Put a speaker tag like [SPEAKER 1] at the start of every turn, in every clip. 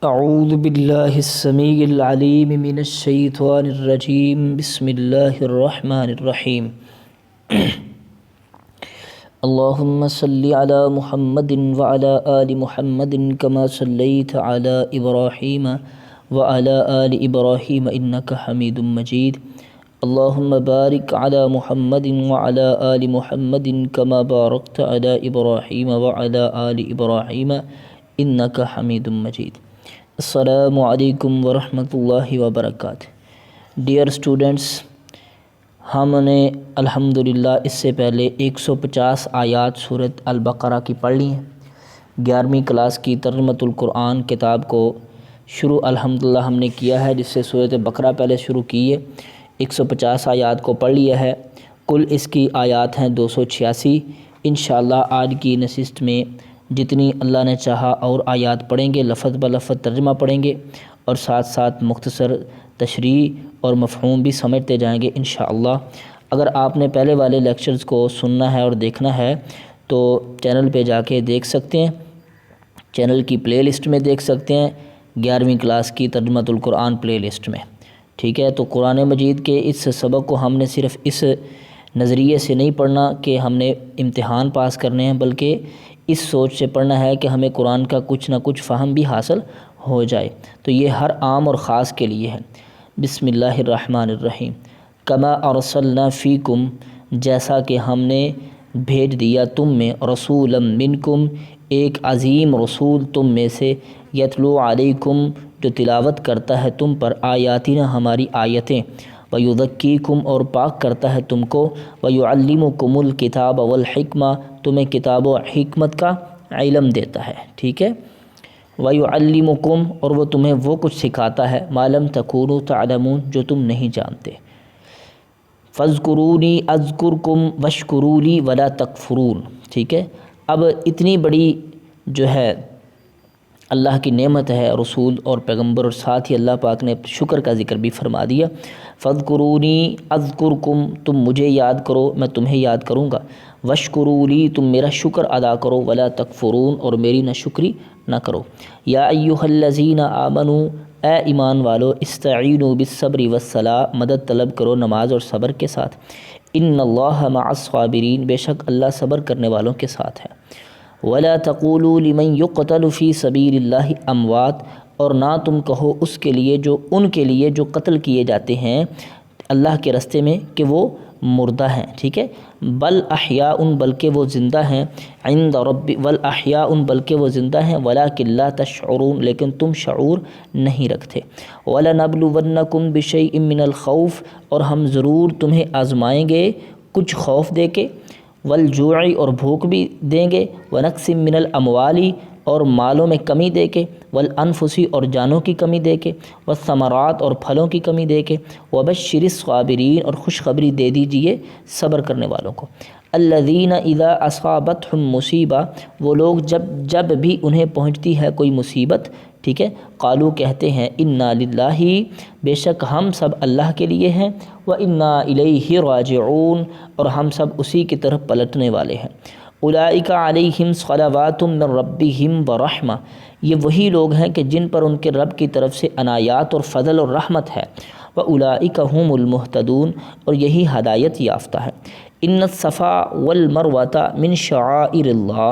[SPEAKER 1] اعوذ باللہ السمیع العلیم من الشیطان الرجیم بسم اللہ الرحمن الرحیم اللہم صلی علی محمد وعلی آل محمد کما صلیت علی ابراہیم وعلی آل ابراہیم انک حمید مجید اللہم بارک علی محمد وعلی آل محمد کما بارکت علی ابراہیم وعلی آل ابراہیم انک حمید مجید۔ السلام علیکم ورحمۃ اللہ وبرکاتہ۔ ڈیئر اسٹوڈنٹس، ہم نے الحمدللہ اس سے پہلے 150 آیات سورۃ البقرہ کی پڑھ لی ہیں۔ 11ویں کلاس کی ترجمۃ القرآن کتاب کو شروع الحمدللہ ہم نے کیا ہے، جس سے سورۃ بقرہ پہلے شروع کی ہے۔ 150 آیات کو پڑھ لیا ہے۔ کل اس کی آیات ہیں 286۔ انشاءاللہ آج کی نشست میں جتنی اللہ نے چاہا اور آیات پڑھیں گے، لفظ بلفظ ترجمہ پڑھیں گے اور ساتھ ساتھ مختصر تشریح اور مفہوم بھی سمجھتے جائیں گے انشاءاللہ۔ اگر آپ نے پہلے والے لیکچرز کو سننا ہے اور دیکھنا ہے تو چینل پہ جا کے دیکھ سکتے ہیں، چینل کی پلے لسٹ میں دیکھ سکتے ہیں، 11ویں کلاس کی ترجمۃ القرآن پلے لسٹ میں، ٹھیک ہے۔ تو قرآن مجید کے اس سبق کو ہم نے صرف اس نظریے سے نہیں پڑھنا کہ ہم نے امتحان پاس کرنے ہیں، بلکہ اس سوچ سے پڑھنا ہے کہ ہمیں قرآن کا کچھ نہ کچھ فہم بھی حاصل ہو جائے۔ تو یہ ہر عام اور خاص کے لیے ہے۔ بسم اللہ الرحمن الرحیم۔ کما ارسلنا فیکم، جیسا کہ ہم نے بھیج دیا تم میں، رسولا منکم، ایک عظیم رسول تم میں سے، یتلو علیکم، جو تلاوت کرتا ہے تم پر، آیاتنا، ہماری آیتیں، ویزکیکم، اور پاک کرتا ہے تم کو، ویعلمکم الکتاب والحکمہ، تمہیں کتاب و حکمت کا علم دیتا ہے، ٹھیک ہے۔ ویعلمکم، اور وہ تمہیں وہ کچھ سکھاتا ہے، ما لم تکونوا تعلمون، جو تم نہیں جانتے۔ فاذکرونی اذکرکم واشکروا لی ولا تکفرون، ٹھیک ہے۔ اب اتنی بڑی جو ہے اللہ کی نعمت ہے رسول اور پیغمبر، اور ساتھ ہی اللہ پاک نے شکر کا ذکر بھی فرما دیا۔ فاذکرونی اذکرکم، تم مجھے یاد کرو، میں تمہیں یاد کروں گا، واشکروا لی، تم میرا شکر ادا کرو، ولا تکفرون، اور میری ناشکری نہ کرو۔ یا ایھا الذین آمنوا، اے ایمان والو، استعینوا بالصبر والصلاۃ، مدد طلب کرو نماز اور صبر کے ساتھ۔ ان اللہ مع الصابرین، بے شک اللہ صبر کرنے والوں کے ساتھ ہے۔ ولا تقولوا لمن يقتل في سبيل الله اموات، اور نہ تم کہو اس کے لیے، جو ان کے لیے جو قتل کیے جاتے ہیں اللہ کے راستے میں، کہ وہ مردہ ہیں، ٹھیک ہے۔ بل احیاء، بلکہ وہ زندہ ہیں، عند رب، والاحیاء، بلکہ وہ زندہ ہیں، ولکن لا تشعرون، لیکن تم شعور نہیں رکھتے۔ ولنبلونکم بشیء من الخوف، اور ہم ضرور تمہیں آزمائیں گے کچھ خوف دے کے، والجوع، اور بھوک بھی دیں گے، ونقص من الاموال، اور مالوں میں کمی دے کے، والانفس، اور جانوں کی کمی دے کے، والثمرات، اور پھلوں کی کمی دے کے، وبشر الصابرین، اور خوشخبری دے دیجئے صبر کرنے والوں کو۔ الذین اذا اصابتهم مصیبہ، وہ لوگ جب بھی انہیں پہنچتی ہے کوئی مصیبت، ٹھیک ہے، قالو، کہتے ہیں، انا للہ، بے شک ہم سب اللہ کے لیے ہیں، وانا الیہ راجعون، اور ہم سب اسی کی طرف پلٹنے والے ہیں۔ اولئک علیہم صلوات من ربہم ورحمہ، یہ وہی لوگ ہیں کہ جن پر ان کے رب کی طرف سے عنایات اور فضل اور رحمت ہے۔ واولئک ھم المہتدون، اور یہی ہدایت یافتہ ہے۔ ان الصفا والمروۃ من شعائر اللہ،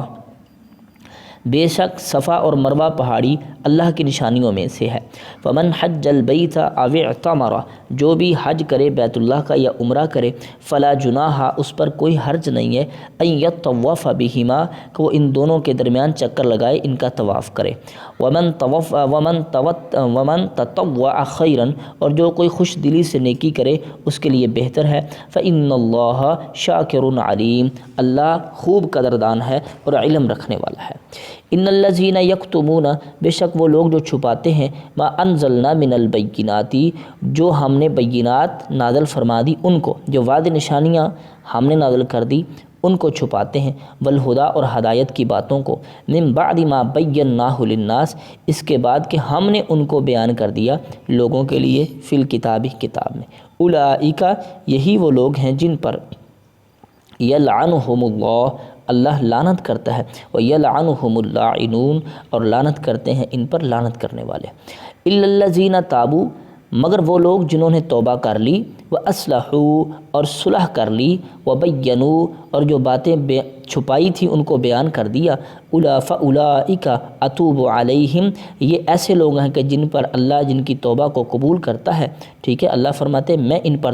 [SPEAKER 1] بے شک صفا اور مروہ پہاڑی اللہ کی نشانیوں میں سے ہے۔ فمن حج البیت او اعتمر، جو بھی حج کرے بیت اللہ کا یا عمرہ کرے، فلا جناح، اس پر کوئی حرج نہیں ہے، ان یطوف بہما، کہ وہ ان دونوں کے درمیان چکر لگائے، ان کا طواف کرے۔ ومن تطوع خیرا، اور جو کوئی خوش دلی سے نیکی کرے اس کے لیے بہتر ہے۔ فإن اللہ شاکر علیم، اللہ خوب قدردان ہے اور علم رکھنے والا ہے۔ ان الذین یکتمون، بے شک وہ لوگ جو چھپاتے ہیں، ما انزلنا من البینات، جو ہم نے بینات نازل فرما دی ان کو، جو واضح نشانیاں ہم نے نازل کر دی ان کو چھپاتے ہیں، والہدیٰ، اور ہدایت کی باتوں کو، من بعد ما بیناہ للناس، اس کے بعد کہ ہم نے ان کو بیان کر دیا لوگوں کے لیے، فی الکتاب، کتاب میں۔ اولئک، یہی وہ لوگ ہیں جن پر یلعنہم اللہ، اللہ لعنت کرتا ہے، وَيَلْعَنُهُمُ اللَّاعِنُونَ اور لعنت کرتے ہیں ان پر لعنت کرنے والے، إِلَّا الَّذِينَ تَابُوا مگر وہ لوگ جنہوں نے توبہ کر لی، وَأَصْلَحُوا اور صلح کر لی، وَبَيَّنُوا اور جو باتیں چھپائی تھی ان کو بیان کر دیا، فَأُولَٰئِکَ أَتُوبُ عَلَيْهِمْ یہ ایسے لوگ ہیں کہ جن پر اللہ جن کی توبہ کو قبول کرتا ہے، ٹھیک ہے۔ اللہ فرماتے ہیں میں ان پر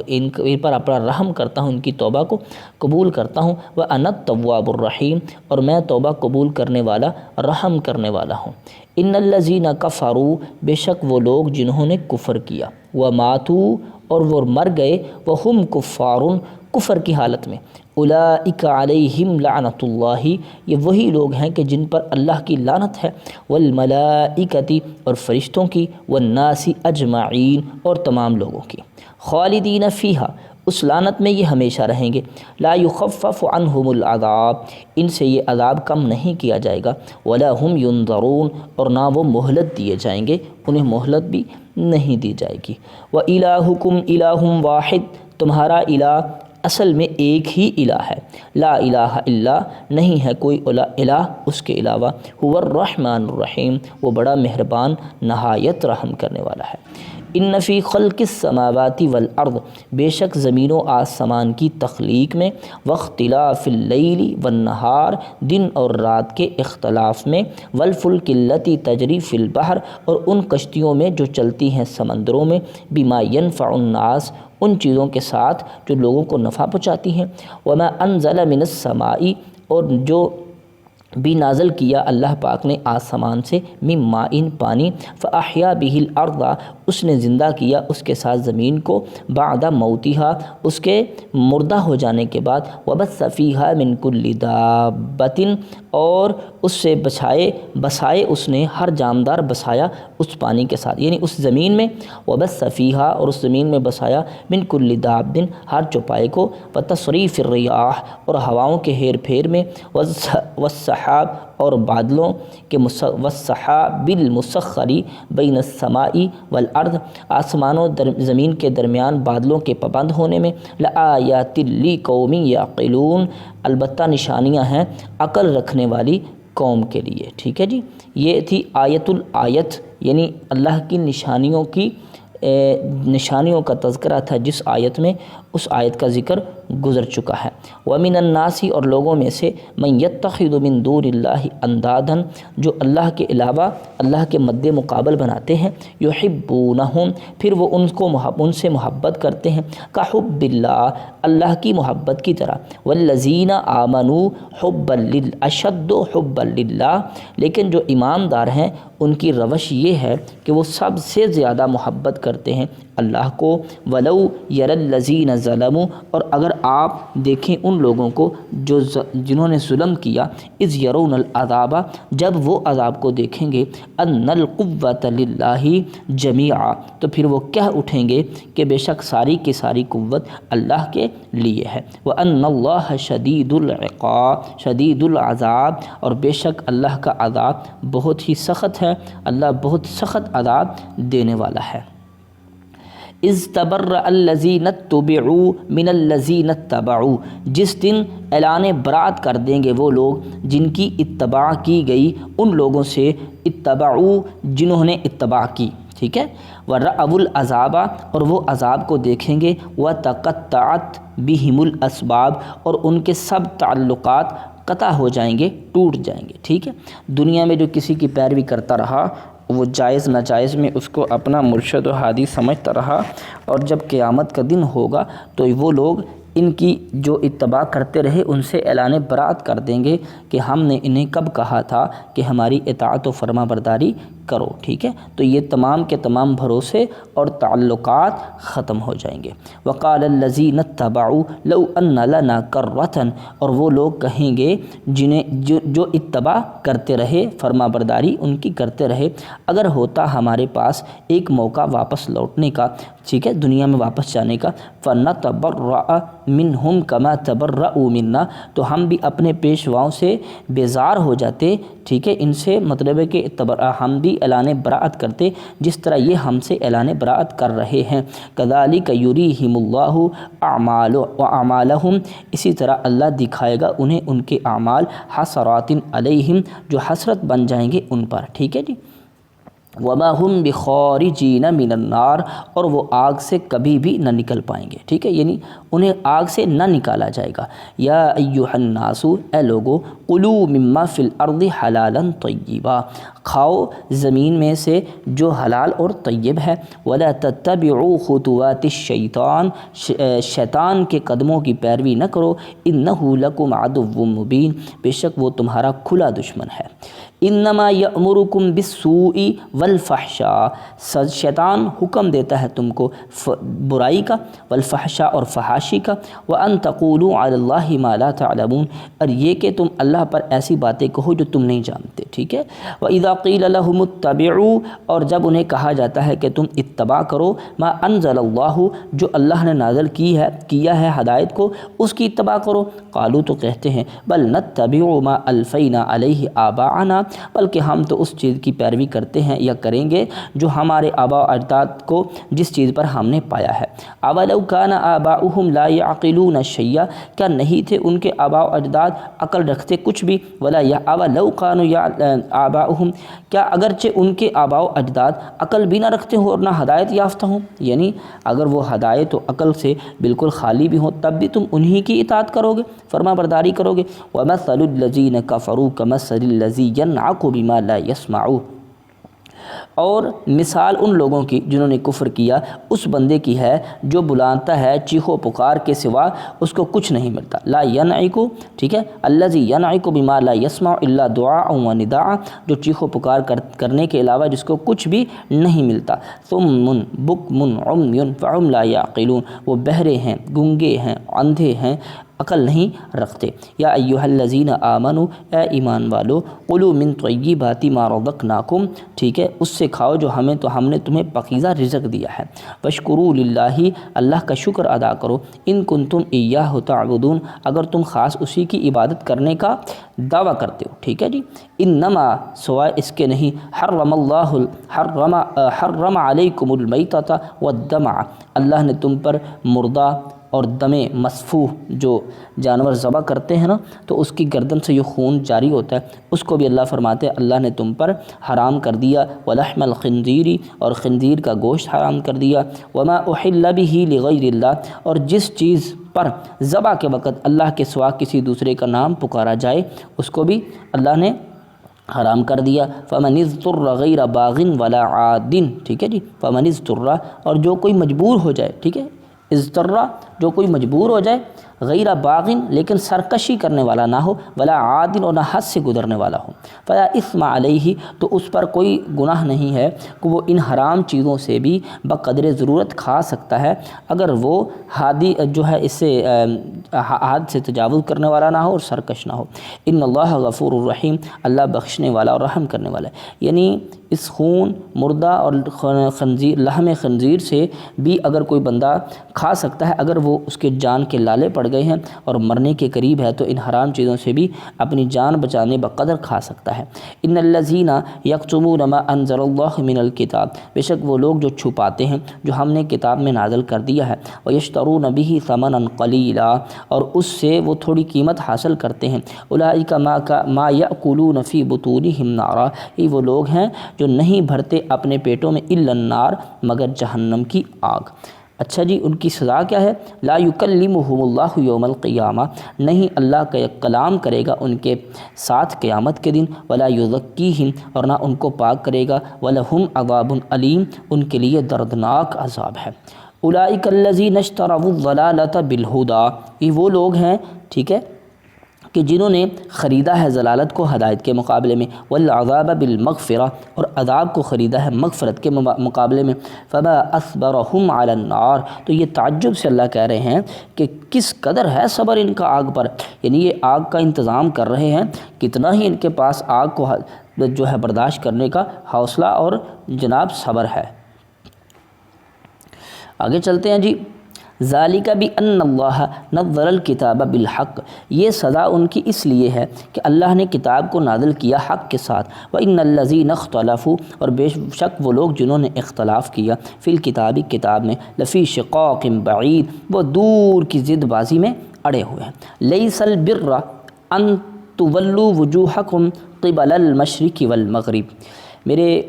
[SPEAKER 1] ان پر اپنا رحم کرتا ہوں، ان کی توبہ کو قبول کرتا ہوں، وَأَنَا التَّوَّابُ الرَّحِيمُ اور میں توبہ قبول کرنے والا رحم کرنے والا ہوں۔ ان الذین کفروا بے شک وہ لوگ جنہوں نے کفر کیا، وماتوا اور وہ مر گئے، وہم کفار کفر کی حالت میں، اولئک علیہم لعنت اللہ یہ وہی لوگ ہیں کہ جن پر اللہ کی لعنت ہے، والملائکۃ اور فرشتوں کی، والناس اجمعین اور تمام لوگوں کی، خالدین فیہا اس لعنت میں یہ ہمیشہ رہیں گے، لا یخفف عنہم العذاب ان سے یہ عذاب کم نہیں کیا جائے گا، ولا هم ینظرون اور نہ وہ مہلت دیے جائیں گے، انہیں مہلت بھی نہیں دی جائے گی۔ وَإِلَٰهُكُمْ إِلَٰهٌ وَاحِدٌ تمہارا الہ اصل میں ایک ہی الہ ہے، لا الہ الا نہیں ہے کوئی الہ اس کے علاوہ، هو الرحمن الرحیم وہ بڑا مہربان نہایت رحم کرنے والا ہے۔ ان فی خلق السماوات والارض بے شک زمین و آسمان کی تخلیق میں، واختلاف اللیل والنہار دن اور رات کے اختلاف میں، والفلک التی تجری فی البحر اور ان کشتیوں میں جو چلتی ہیں سمندروں میں، بما ینفع الناس ان چیزوں کے ساتھ جو لوگوں کو نفع پہنچاتی ہیں، وما انزل من السماء اور جو بھی نازل کیا اللہ پاک نے آسمان سے، من ماء پانی، فاحیا بہ الارض اس نے زندہ کیا اس کے ساتھ زمین کو، بعد موتها اس کے مردہ ہو جانے کے بعد، وبث فیہا من کل دابۃ اور اس سے بسائے اس نے ہر جاندار بسایا اس پانی کے ساتھ، یعنی اس زمین میں، وبث فیہا اور اس زمین میں بسایا، من کل دابۃ ہر چوپائے کو، وتصریف الریاح اور ہواؤں کے ہیر پھیر میں، والسحاب اور بادلوں کے، والسحاب المسخر بین السماء والارض آسمان و زمین کے درمیان بادلوں کے پابند ہونے میں، لآیات لقوم یعقلون البتہ نشانیاں ہیں عقل رکھنے والی قوم کے لیے، ٹھیک ہے جی۔ یہ تھی آیت الآیت یعنی اللہ کی نشانیوں کا تذکرہ تھا جس آیت میں اس آیت کا ذکر گزر چکا ہے۔ وَمِنَ النَّاسِ اور لوگوں میں سے، مَن يَتَّخِذُ مِن دُونِ اللَّهِ أَندَادًا جو اللہ کے علاوہ اللہ کے مد مقابل بناتے ہیں، يُحِبُّونَهُمْ پھر وہ ان سے محبت کرتے ہیں، كَحُبِّ اللَّهِ اللہ کی محبت کی طرح، وَالَّذِينَ آمَنُوا حُبًّا أَشَدُّ حُبًّا لِلَّهِ لیکن جو ایماندار ہیں ان کی روش یہ ہے کہ وہ سب سے زیادہ محبت کرتے ہیں اللہ کو، وَلَوْ يَرَى الَّذِينَ ظَلَمُوا اور اگر آپ دیکھیں ان لوگوں کو جنہوں نے ظلم کیا، اِذْ يَرَوْنَ الْعَذَابَ جب وہ عذاب کو دیکھیں گے، أَنَّ الْقُوَّةَ لِلَّهِ جَمِيعًا تو پھر وہ کہہ اٹھیں گے کہ بے شک ساری کی ساری قوت اللہ کے لیے ہے، وَأَنَّ اللَّهَ شَدِيدُ الْعِقَابِ شدید العذاب اور بے شک اللہ کا عذاب بہت ہی سخت ہے، اللہ بہت سخت عذاب دینے والا ہے۔ اِذْ تَبَرَّأَ الَّذِينَ اتُّبِعُوا مِنَ الَّذِينَ اتَّبَعُوا جس دن اعلان برات کر دیں گے وہ لوگ جن کی اتباع کی گئی ان لوگوں سے، اتبعوا جنہوں نے اتباع کی، ٹھیک ہے، وَرَأَوُا الْعَذَابَ اور وہ عذاب کو دیکھیں گے، وَتَقَطَّعَتْ بِهِمُ الْأَسْبَابُ اور ان کے سب تعلقات قطع ہو جائیں گے، ٹوٹ جائیں گے، ٹھیک ہے۔ دنیا میں جو کسی کی پیروی کرتا رہا وہ جائز ناجائز میں اس کو اپنا مرشد و ہادی سمجھتا رہا، اور جب قیامت کا دن ہوگا تو وہ لوگ ان کی جو اتباع کرتے رہے ان سے اعلان برات کر دیں گے کہ ہم نے انہیں کب کہا تھا کہ ہماری اطاعت و فرما برداری کرو، ٹھیک ہے۔ تو یہ تمام کے تمام بھروسے اور تعلقات ختم ہو جائیں گے۔ وقال الذین اتبعوا لو ان لنا کرۃ اور وہ لوگ کہیں گے جو اتباع کرتے رہے، فرما برداری ان کی کرتے رہے، اگر ہوتا ہمارے پاس ایک موقع واپس لوٹنے کا، ٹھیک ہے، دنیا میں واپس جانے کا، فنتبرأ منہم کما تبرؤوا منا، تو ہم بھی اپنے پیشواؤں سے بیزار ہو جاتے، ٹھیک ہے، ان سے مطلب ہے کہ ہم بھی اعلان براءت کرتے جس طرح یہ ہم سے اعلان براءت کر رہے ہیں۔ کذالک یریہم اللہ اعمالہم، اسی طرح اللہ دکھائے گا انہیں ان کے اعمال حسرات علیہم، جو حسرت بن جائیں گے ان پر، ٹھیک ہے جی۔ وما ہم بخارجین من النار، اور وہ آگ سے کبھی بھی نہ نکل پائیں گے، ٹھیک ہے، یعنی انہیں آگ سے نہ نکالا جائے گا۔ یا ایھا الناس، اے لوگو، کلوا مما فی الارض حلالا طیبا، کھاؤ زمین میں سے جو حلال اور طیب ہے، ولا تتبعوا خطوات الشیطان، شیطان کے قدموں کی پیروی نہ کرو، انہ لکم عدو مبین، بے شک وہ تمہارا کھلا دشمن ہے۔ انما یأمرکم بالسوء والفحشاء، شیطان حکم دیتا ہے تم کو برائی کا، والفحشاء اور فحاشی کا، وان تقولوا علی اللہ ما لا تعلمون، اور یہ کہ تم اللہ پر ایسی باتیں کہو جو تم نہیں جانتے، ٹھیک ہے۔ واذا قیل لهم اتبعوا، اور جب انہیں کہا جاتا ہے کہ تم اتباع کرو، ما انزل اللہ، جو اللہ نے نازل کیا ہے ہدایت کو، اس کی اتباع کرو، قالوا، تو کہتے ہیں، بل نتبع ما الفینا علیہ آباءنا، بلکہ ہم تو اس چیز کی پیروی کرتے ہیں یا کریں گے جو ہمارے آباء و اجداد کو جس چیز پر ہم نے پایا ہے۔ اولو کان آباؤہم لا یعقلون شیئا، کیا نہیں تھے ان کے آباء و اجداد عقل رکھتے کچھ بھی، اولو کانوا آباؤہم، کیا اگرچہ ان کے آباء و اجداد عقل بھی نہ رکھتے ہوں اور نہ ہدایت یافتہ ہوں، یعنی اگر وہ ہدایت و عقل سے بالکل خالی بھی ہوں تب بھی تم انہی کی اطاعت کرو گے، فرما برداری کرو گے۔ ومثل الذین کفروا کمثل الذی ینعق بما لا یسمع، اور مثال ان لوگوں کی جنہوں نے کفر کیا اس بندے کی ہے جو بلاتا ہے چیخو پکار کے سوا اس کو کچھ نہیں ملتا۔ لا ینعق، ٹھیک ہے، الذی ینعق بما لا یسمع الا دعاء و نداء، جو چیخو پکار کرنے کے علاوہ جس کو کچھ بھی نہیں ملتا۔ صم بکم عمی فهم لا یعقلون، وہ بہرے ہیں، گنگے ہیں، اندھے ہیں، عقل نہیں رکھتے۔ یا ایھا الذین آمنوا، اے ایمان والو، کلوا من طیبات ما رزقناکم، ٹھیک ہے، اس سے کھاؤ جو ہم نے تمہیں پاکیزہ رزق دیا ہے۔ واشکروا للہ، اللہ کا شکر ادا کرو، ان کنتم ایاہ تعبدون، اگر تم خاص اسی کی عبادت کرنے کا دعویٰ کرتے ہو، ٹھیک ہے جی۔ انما، سوائے اس کے نہیں، حرم علیکم المیتۃ والدم، اللہ نے تم پر مردہ اور دم مسفوح، جو جانور ذبح کرتے ہیں نا تو اس کی گردن سے یہ خون جاری ہوتا ہے، اس کو بھی اللہ فرماتے ہیں اللہ نے تم پر حرام کر دیا۔ ولحم الخنزیر، اور خنزیر کا گوشت حرام کر دیا۔ وما احل به لغیر اللہ، اور جس چیز پر ذبح کے وقت اللہ کے سوا کسی دوسرے کا نام پکارا جائے اس کو بھی اللہ نے حرام کر دیا۔ فمن اضطر غیر باغ ولا عاد، ٹھیک ہے جی، فمن اضطر، اور جو کوئی مجبور ہو جائے، ٹھیک ہے، اضطرا، جو کوئی مجبور ہو جائے، غیر باغن، لیکن سرکشی کرنے والا نہ ہو، ولا عادن، اور نہ حد سے گزرنے والا ہو، فلا اثم علیہ، تو اس پر کوئی گناہ نہیں ہے کہ وہ ان حرام چیزوں سے بھی بقدر ضرورت کھا سکتا ہے اگر وہ حادی جو ہے اس سے حد سے تجاوز کرنے والا نہ ہو اور سرکش نہ ہو۔ ان اللہ غفور الرحیم، اللہ بخشنے والا اور رحم کرنے والا ہے۔ یعنی اس خون مردہ اور خنزیر، لحم خنزیر سے بھی اگر کوئی بندہ کھا سکتا ہے اگر وہ اس کے جان کے لالے پڑ گئے ہیں اور مرنے کے قریب ہے، تو ان حرام چیزوں سے بھی اپنی جان بچانے بقدر کھا سکتا ہے۔ ان الذین یکتمون ما انزل اللہ من الکتاب، بے شک وہ لوگ جو چھپاتے ہیں جو ہم نے کتاب میں نازل کر دیا ہے، ویشترون به ثمنا قلیلا، اور اس سے وہ تھوڑی قیمت حاصل کرتے ہیں، اولئک ما یأکلون فی بطونہم نارا، یہ وہ لوگ ہیں جو نہیں بھرتے اپنے پیٹوں میں الا النار، مگر جہنم کی آگ۔ اچھا جی، ان کی سزا کیا ہے؟ لا یکلمہم اللہ یوم القیامہ، نہیں اللہ کا کلام کرے گا ان کے ساتھ قیامت کے دن، ولا یزکیہم، اور نہ ان کو پاک کرے گا، ولہم عذاب علیم، ان کے لیے دردناک عذاب ہے۔ اولئک الذین اشتروا الضلالۃ بالہدی، یہ وہ لوگ ہیں، ٹھیک ہے، کہ جنہوں نے خریدا ہے ضلالت کو ہدایت کے مقابلے میں، والعذاب بالمغفرہ، اور عذاب کو خریدا ہے مغفرت کے مقابلے میں، فما اصبرہم علی النار، تو یہ تعجب سے اللہ کہہ رہے ہیں کہ کس قدر ہے صبر ان کا آگ پر، یعنی یہ آگ کا انتظام کر رہے ہیں، کتنا ہی ان کے پاس آگ کو جو ہے برداشت کرنے کا حوصلہ اور جناب صبر ہے۔ آگے چلتے ہیں جی۔ ذالک بأن اللہ نزل الکتاب بالحق، یہ سزا ان کی اس لیے ہے کہ اللہ نے کتاب کو نازل کیا حق کے ساتھ، وإن الذین اختلفوا، اور بے شک وہ لوگ جنہوں نے اختلاف کیا، فی الکتاب کتاب میں، لفی شقاق بعید، وہ دور کی ضد بازی میں اڑے ہوئے ہیں۔ لیس البر ان تولوا وجوہکم قبل المشرق والمغرب۔ میرے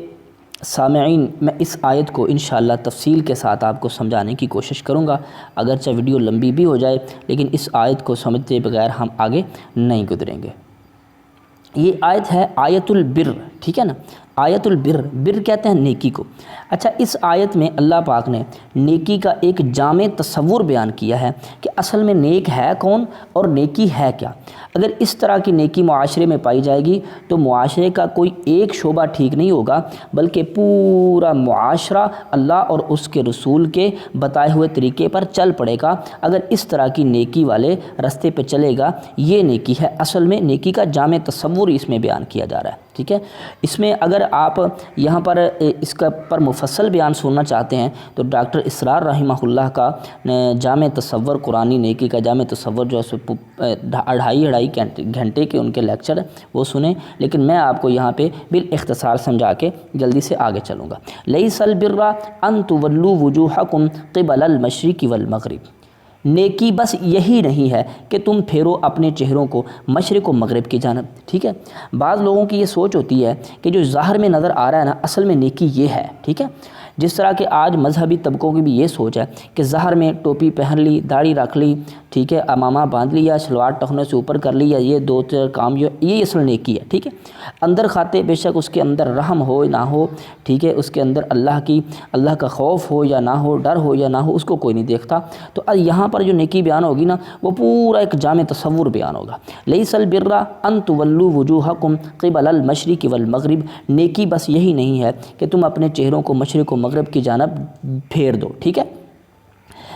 [SPEAKER 1] سامعین، میں اس آیت کو انشاءاللہ تفصیل کے ساتھ آپ کو سمجھانے کی کوشش کروں گا، اگرچہ ویڈیو لمبی بھی ہو جائے لیکن اس آیت کو سمجھتے بغیر ہم آگے نہیں گزریں گے۔ یہ آیت ہے آیت البر، ٹھیک ہے نا، آیت البر، بر کہتے ہیں نیکی کو۔ اچھا، اس آیت میں اللہ پاک نے نیکی کا ایک جامع تصور بیان کیا ہے کہ اصل میں نیک ہے کون اور نیکی ہے کیا۔ اگر اس طرح کی نیکی معاشرے میں پائی جائے گی تو معاشرے کا کوئی ایک شعبہ ٹھیک نہیں ہوگا، بلکہ پورا معاشرہ اللہ اور اس کے رسول کے بتائے ہوئے طریقے پر چل پڑے گا اگر اس طرح کی نیکی والے راستے پہ چلے گا۔ یہ نیکی ہے، اصل میں نیکی کا جامع تصور اس میں بیان کیا جا رہا ہے، ٹھیک ہے۔ اس میں اگر آپ یہاں پر اس کا پر مفصل بیان سننا چاہتے ہیں تو ڈاکٹر اسرار رحمہ اللہ کا جامع تصور قرآنی نیکی کا جامع تصور جو ہے 2.5 گھنٹے کے ان کے لیکچر وہ سنیں، لیکن میں آپ کو یہاں پہ بالاختصار سمجھا کے جلدی سے آگے چلوں گا۔ لیس البر ان تولوا وجوہکم قبل المشرق والمغرب، نیکی بس یہی نہیں ہے کہ تم پھیرو اپنے چہروں کو مشرق و مغرب کی جانب، ٹھیک ہے۔ بعض لوگوں کی یہ سوچ ہوتی ہے کہ جو ظاہر میں نظر آ رہا ہے نا، اصل میں نیکی یہ ہے، ٹھیک ہے۔ جس طرح کہ آج مذہبی طبقوں کی بھی یہ سوچ ہے کہ ظاہر میں ٹوپی پہن لی، داڑھی رکھ لی، ٹھیک ہے، امامہ باندھ لیا، شلوار ٹخنوں سے اوپر کر لیا، یہ 2-4 کام یہ اصل نیکی ہے، ٹھیک ہے۔ اندر کھاتے بے شک اس کے اندر رحم ہو نہ ہو، ٹھیک ہے، اس کے اندر اللہ کا خوف ہو یا نہ ہو، ڈر ہو یا نہ ہو، اس کو کوئی نہیں دیکھتا۔ تو یہاں پر جو نیکی بیان ہوگی نا، وہ پورا ایک جامع تصور بیان ہوگا۔ لیس البر ان تولوا وجوہکم قبل المشرق والمغرب، نیکی بس یہی نہیں ہے کہ تم اپنے چہروں کو مشرق و مغرب کی جانب پھیر دو، ٹھیک ہے۔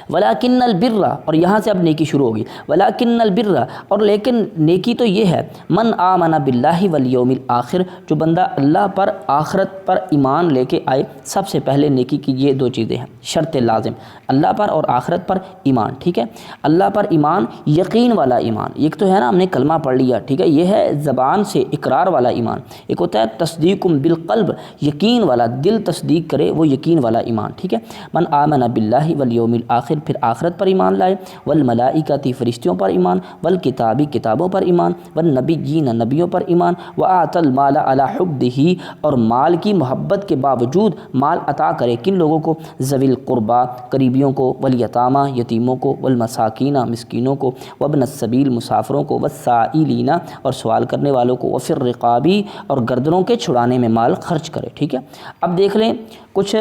[SPEAKER 1] ولیکن البر، اور یہاں سے اب نیکی شروع ہوگی، ولیکن البر، اور لیکن نیکی تو یہ ہے، من آمن باللہ والیوم الآخر، جو بندہ اللہ پر آخرت پر ایمان لے کے آئے۔ سب سے پہلے نیکی کی یہ 2 چیزیں ہیں، شرط لازم، اللہ پر اور آخرت پر ایمان، ٹھیک ہے۔ اللہ پر ایمان، یقین والا ایمان، ایک تو ہے نا ہم نے کلمہ پڑھ لیا، ٹھیک ہے، یہ ہے زبان سے اقرار والا ایمان، ایک ہوتا ہے تصدیق بالقلب، یقین والا، دل تصدیق کرے، وہ یقین والا ایمان، ٹھیک ہے۔ من آمن باللہ والیوم الآخر، پھر آخرت پر ایمان لائے، والملائکۃ، فرشتوں پر ایمان، والکتاب، کتابوں پر ایمان، والنبیین، نبیوں پر ایمان، وآت المال علی حبہ، اور مال کی محبت کے باوجود مال عطا کرے، کن لوگوں کو؟ ذوی القربا، قریبیوں کو، والیتامى، یتیموں کو، والمساکین، مسکینوں کو، وابن السبیل، مسافروں کو، والسائلین، اور سوال کرنے والوں کو، وفی الرقاب، اور گردنوں کے چھڑانے میں مال خرچ کرے، ٹھیک ہے۔ اب دیکھ لیں، کچھ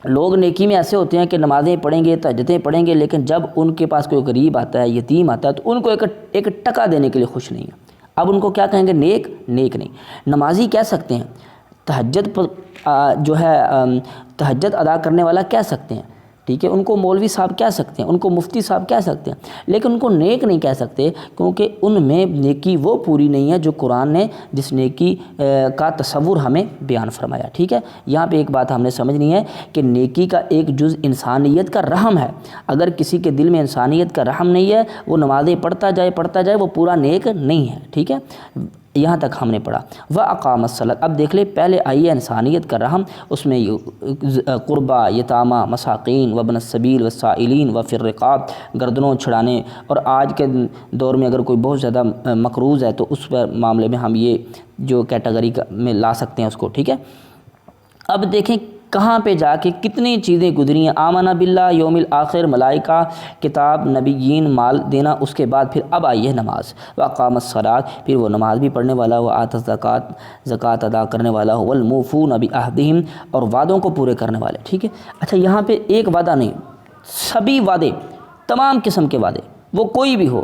[SPEAKER 1] لوگ نیکی میں ایسے ہوتے ہیں کہ نمازیں پڑھیں گے، تہجدیں پڑھیں گے، لیکن جب ان کے پاس کوئی غریب آتا ہے، یتیم آتا ہے، تو ان کو ایک ٹکا دینے کے لیے خوش نہیں ہے۔ اب ان کو کیا کہیں گے؟ نیک نہیں، نمازی کہہ سکتے ہیں، تہجد ادا کرنے والا کہہ سکتے ہیں، ٹھیک ہے، ان کو مولوی صاحب کہہ سکتے ہیں، ان کو مفتی صاحب کہہ سکتے ہیں، لیکن ان کو نیک نہیں کہہ سکتے، کیونکہ ان میں نیکی وہ پوری نہیں ہے جو قرآن نے جس نیکی کا تصور ہمیں بیان فرمایا، ٹھیک ہے۔ یہاں پہ ایک بات ہم نے سمجھنی ہے کہ نیکی کا ایک جز انسانیت کا رحم ہے۔ اگر کسی کے دل میں انسانیت کا رحم نہیں ہے، وہ نمازیں پڑھتا جائے، وہ پورا نیک نہیں ہے، ٹھیک ہے۔ یہاں تک ہم نے پڑھا۔ وَأَقَامَ الصَّلَاةَ، اب دیکھ لے، پہلے آئی ہے انسانیت کا رحم، اس میں قربا، یتامہ، مساکین، وابن السبیل، والسائلین، وفی الرقاب، گردنوں چھڑانے، اور آج کے دور میں اگر کوئی بہت زیادہ مقروض ہے تو اس معاملے میں ہم یہ جو کیٹیگری میں لا سکتے ہیں اس کو، ٹھیک ہے۔ اب دیکھیں کہاں پہ جا کے کتنی چیزیں گزری ہیں، آمن باللہ، یوم الآخر، ملائکہ، کتاب، نبیین، مال دینا، اس کے بعد پھر اب آئی ہے نماز، وأقام الصلاۃ، پھر وہ نماز بھی پڑھنے والا ہو، آت الزکوٰۃ، زکوٰۃ ادا کرنے والا ہو، والموفون بعہدہم، اور وعدوں کو پورے کرنے والے، ٹھیک ہے۔ اچھا، یہاں پہ ایک وعدہ نہیں، سبھی وعدے، تمام قسم کے وعدے، وہ کوئی بھی ہو،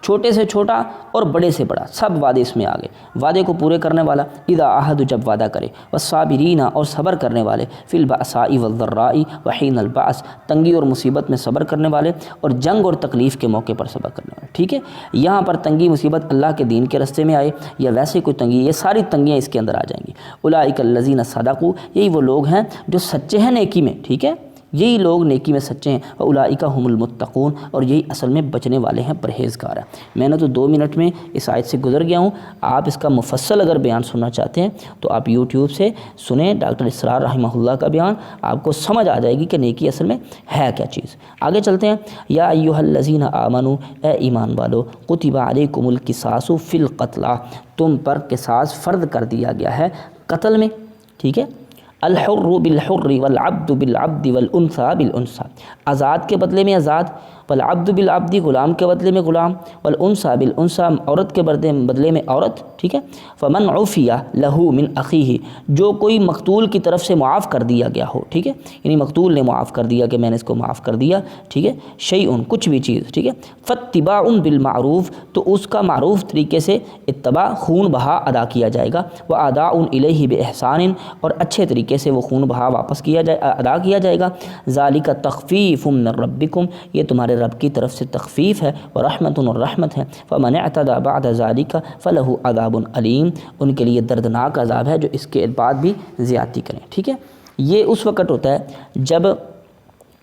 [SPEAKER 1] چھوٹے سے چھوٹا اور بڑے سے بڑا، سب وعدے اس میں آ گئے، وعدے کو پورے کرنے والا، اذا عہد، جب وعدہ کرے، والصابرین، اور صبر کرنے والے، فی البأساء والضراء وحین البأس، تنگی اور مصیبت میں صبر کرنے والے، اور جنگ اور تکلیف کے موقع پر صبر کرنے والے، ٹھیک ہے۔ یہاں پر تنگی مصیبت اللہ کے دین کے راستے میں آئے یا ویسے کوئی تنگی، یہ ساری تنگیاں اس کے اندر آ جائیں گی۔ اولئک الذین صدقوا، یہی وہ لوگ ہیں جو سچے ہیں نیکی میں، ٹھیک ہے، یہی لوگ نیکی میں سچے ہیں، اولئک هم المتقون، اور یہی اصل میں بچنے والے ہیں، پرہیزگار ہیں۔ میں نے تو 2 منٹ میں اس آیت سے گزر گیا ہوں، آپ اس کا مفصل اگر بیان سننا چاہتے ہیں تو آپ یوٹیوب سے سنیں ڈاکٹر اسرار رحمہ اللہ کا بیان، آپ کو سمجھ آ جائے گی کہ نیکی اصل میں ہے کیا چیز۔ آگے چلتے ہیں، یا ایھا الذین آمنوا، اے ایمان والو، کتب علیکم القصاص فی القتلی، تم پر قصاص فرض کر دیا گیا ہے قتل میں، ٹھیک ہے۔ الحر بالحر والعبد بالعبد والانثى بالانثى، آزاد کے بدلے میں آزاد، والعبد بالعبد، غلام کے بدلے میں غلام، والانثى بالانثى، عورت کے بدلے میں عورت، ٹھیک ہے۔ فمن عفی لہ من اخیہ، جو کوئی مقتول کی طرف سے معاف کر دیا گیا ہو، ٹھیک ہے، یعنی مقتول نے معاف کر دیا کہ میں نے اس کو معاف کر دیا، ٹھیک ہے، شیء، کچھ بھی چیز، ٹھیک ہے، فاتباع بالمعروف، تو اس کا معروف طریقے سے اتباع، خون بہا ادا کیا جائے گا، واداء الیہ باحسان، اور اچھے طریقے سے وہ خون بہا واپس ادا کیا جائے گا، ذالک تخفیف من ربکم، یہ تمہارے رب کی طرف سے تخفیف ہے، ورحمت، اور رحمت ہے، فمن اعتدی بعد ذالک فلہ عذاب علیم، ان کے لیے دردناک عذاب ہے جو اس کے بعد بھی زیادتی کریں، ٹھیک ہے۔ یہ اس وقت ہوتا ہے جب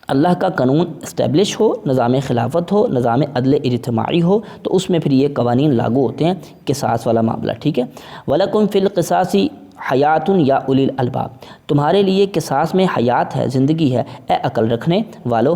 [SPEAKER 1] اللہ کا قانون اسٹیبلش ہو، نظام خلافت ہو، نظام عدل اجتماعی ہو، تو اس میں پھر یہ قوانین لاگو ہوتے ہیں، قصاص والا معاملہ، ٹھیک ہے۔ وَلَكُمْ فِي الْقِصَاصِ حیات یا اولی الالباب، تمہارے لیے قصاص میں حیات ہے، زندگی ہے، اے عقل رکھنے والو،